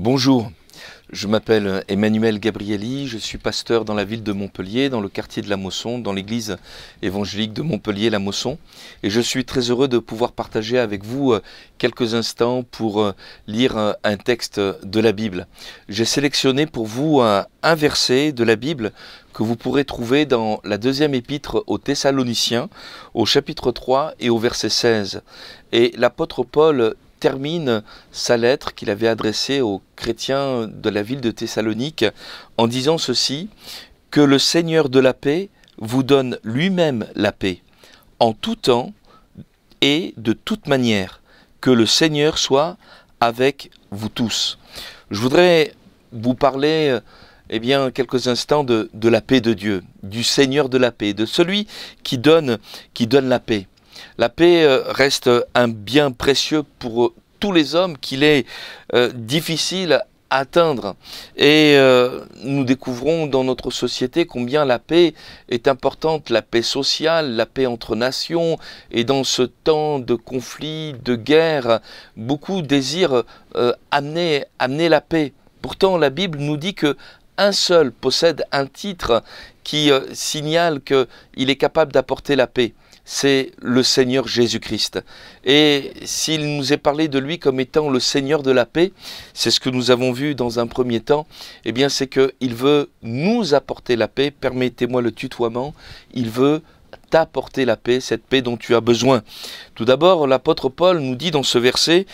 Bonjour, je m'appelle Emmanuel Gabrielli, je suis pasteur dans la ville de Montpellier, dans le quartier de la Mosson, dans l'église évangélique de Montpellier-la Mosson. Et je suis très heureux de pouvoir partager avec vous quelques instants pour lire un texte de la Bible. J'ai sélectionné pour vous un verset de la Bible que vous pourrez trouver dans la deuxième épître aux Thessaloniciens, au chapitre 3 et au verset 16. Et l'apôtre Paul termine sa lettre qu'il avait adressée aux chrétiens de la ville de Thessalonique en disant ceci: que le Seigneur de la paix vous donne lui-même la paix, en tout temps et de toute manière, que le Seigneur soit avec vous tous. Je voudrais vous parler quelques instants de la paix de Dieu, du Seigneur de la paix, de celui qui donne la paix. La paix reste un bien précieux pour tous les hommes qu'il est difficile à atteindre. Et nous découvrons dans notre société combien la paix est importante, la paix sociale, la paix entre nations. Et dans ce temps de conflit, de guerre, beaucoup désirent amener la paix. Pourtant, la Bible nous dit que un seul possède un titre qui signale qu'il est capable d'apporter la paix. C'est le Seigneur Jésus-Christ. Et s'il nous est parlé de lui comme étant le Seigneur de la paix, c'est ce que nous avons vu dans un premier temps, c'est qu'il veut nous apporter la paix, permettez-moi le tutoiement, il veut t'apporter la paix, cette paix dont tu as besoin. Tout d'abord, l'apôtre Paul nous dit dans ce verset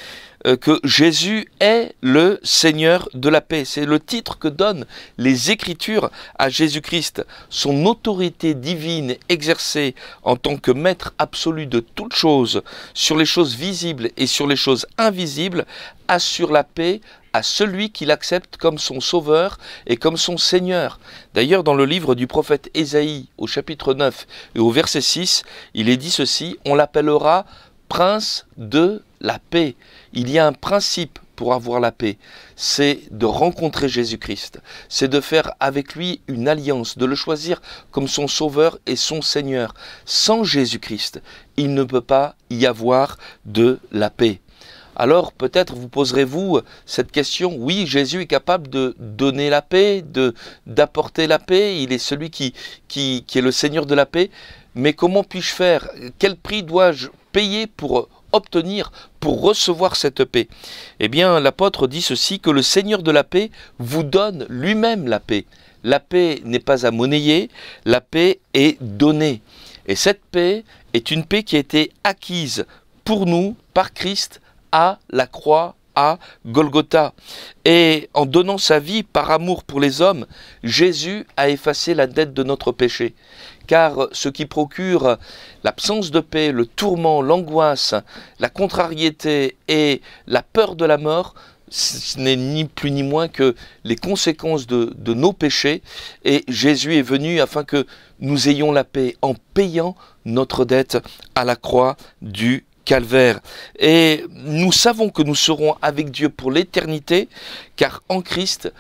que Jésus est le Seigneur de la paix. C'est le titre que donnent les Écritures à Jésus-Christ. Son autorité divine exercée en tant que maître absolu de toutes choses, sur les choses visibles et sur les choses invisibles, assure la paix à celui qui l'accepte comme son sauveur et comme son Seigneur. D'ailleurs, dans le livre du prophète Ésaïe, au chapitre 9 et au verset 6, il est dit ceci: on l'appellera prince de la paix. Il y a un principe pour avoir la paix, c'est de rencontrer Jésus-Christ, c'est de faire avec lui une alliance, de le choisir comme son sauveur et son Seigneur. Sans Jésus-Christ, il ne peut pas y avoir de la paix. Alors peut-être vous poserez-vous cette question: oui, Jésus est capable de donner la paix, d'apporter la paix, il est celui qui est le Seigneur de la paix, mais comment puis-je faire? Quel prix dois-je payer pour obtenir, pour recevoir cette paix? Eh bien, l'apôtre dit ceci: que le Seigneur de la paix vous donne lui-même la paix. La paix n'est pas à monnayer, la paix est donnée. Et cette paix est une paix qui a été acquise pour nous par Christ à la croix, à Golgotha. Et en donnant sa vie par amour pour les hommes, Jésus a effacé la dette de notre péché. Car ce qui procure l'absence de paix, le tourment, l'angoisse, la contrariété et la peur de la mort, ce n'est ni plus ni moins que les conséquences de nos péchés. Et Jésus est venu afin que nous ayons la paix en payant notre dette à la croix du Calvaire. Et nous savons que nous serons avec Dieu pour l'éternité, car en Christ,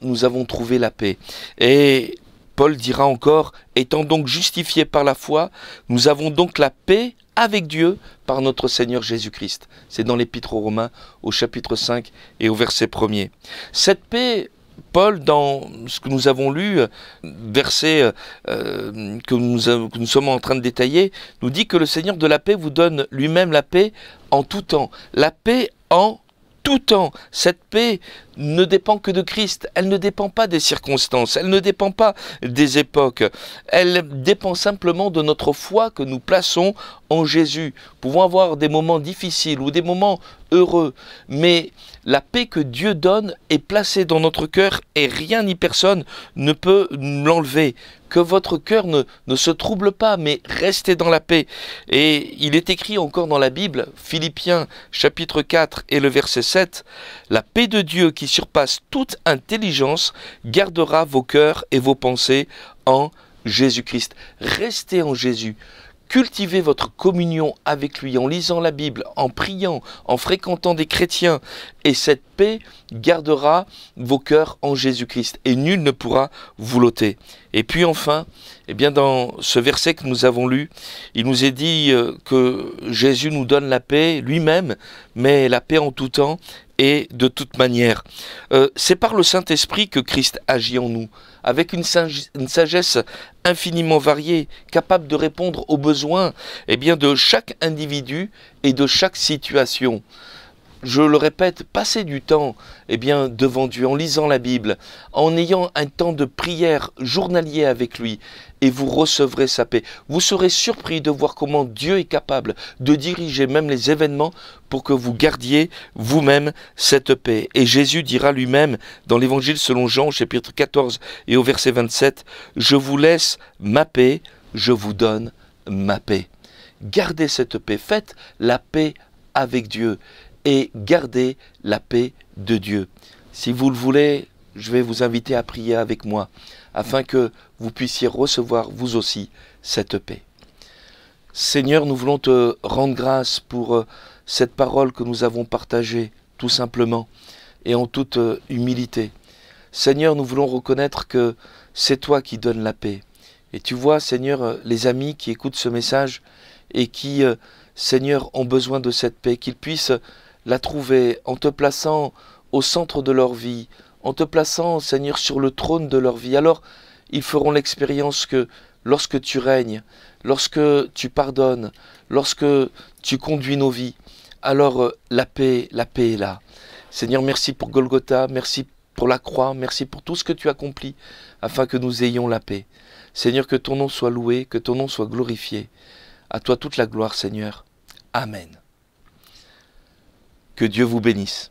nous avons trouvé la paix. Et Paul dira encore: étant donc justifiés par la foi, nous avons donc la paix avec Dieu par notre Seigneur Jésus-Christ. C'est dans l'Épître aux Romains, au chapitre 5 et au verset 1er. Cette paix, Paul, dans ce que nous avons lu, verset que nous sommes en train de détailler, nous dit que le Seigneur de la paix vous donne lui-même la paix en tout temps. La paix en tout temps. Cette paix ne dépend que de Christ, elle ne dépend pas des circonstances, elle ne dépend pas des époques, elle dépend simplement de notre foi que nous plaçons en Jésus. Nous pouvons avoir des moments difficiles ou des moments heureux, mais la paix que Dieu donne est placée dans notre cœur et rien ni personne ne peut l'enlever. Que votre cœur ne se trouble pas, mais restez dans la paix. Et il est écrit encore dans la Bible, Philippiens chapitre 4 et le verset 7, « La paix de Dieu qui surpasse toute intelligence gardera vos cœurs et vos pensées en Jésus-Christ. » Restez en Jésus. Cultivez votre communion avec lui en lisant la Bible, en priant, en fréquentant des chrétiens. Et cette paix gardera vos cœurs en Jésus-Christ. Et nul ne pourra vous l'ôter. Et puis enfin, Eh bien, dans ce verset que nous avons lu, il nous est dit que Jésus nous donne la paix lui-même, mais la paix en tout temps et de toute manière. C'est par le Saint-Esprit que Christ agit en nous, avec une sagesse infiniment variée, capable de répondre aux besoins de chaque individu et de chaque situation. Je le répète, passez du temps devant Dieu, en lisant la Bible, en ayant un temps de prière journalier avec lui, et vous recevrez sa paix. Vous serez surpris de voir comment Dieu est capable de diriger même les événements pour que vous gardiez vous-même cette paix. Et Jésus dira lui-même dans l'Évangile selon Jean, chapitre 14 et au verset 27, « Je vous laisse ma paix, je vous donne ma paix. » Gardez cette paix, faites la paix avec Dieu. Et gardez la paix de Dieu. Si vous le voulez, je vais vous inviter à prier avec moi, afin que vous puissiez recevoir vous aussi cette paix. Seigneur, nous voulons te rendre grâce pour cette parole que nous avons partagée, tout simplement, et en toute humilité. Seigneur, nous voulons reconnaître que c'est toi qui donnes la paix. Et tu vois, Seigneur, les amis qui écoutent ce message et qui, Seigneur, ont besoin de cette paix, qu'ils puissent la trouver en te plaçant au centre de leur vie, en te plaçant, Seigneur, sur le trône de leur vie. Alors, ils feront l'expérience que lorsque tu règnes, lorsque tu pardonnes, lorsque tu conduis nos vies, alors la paix est là. Seigneur, merci pour Golgotha, merci pour la croix, merci pour tout ce que tu accomplis, afin que nous ayons la paix. Seigneur, que ton nom soit loué, que ton nom soit glorifié. À toi toute la gloire, Seigneur. Amen. Que Dieu vous bénisse.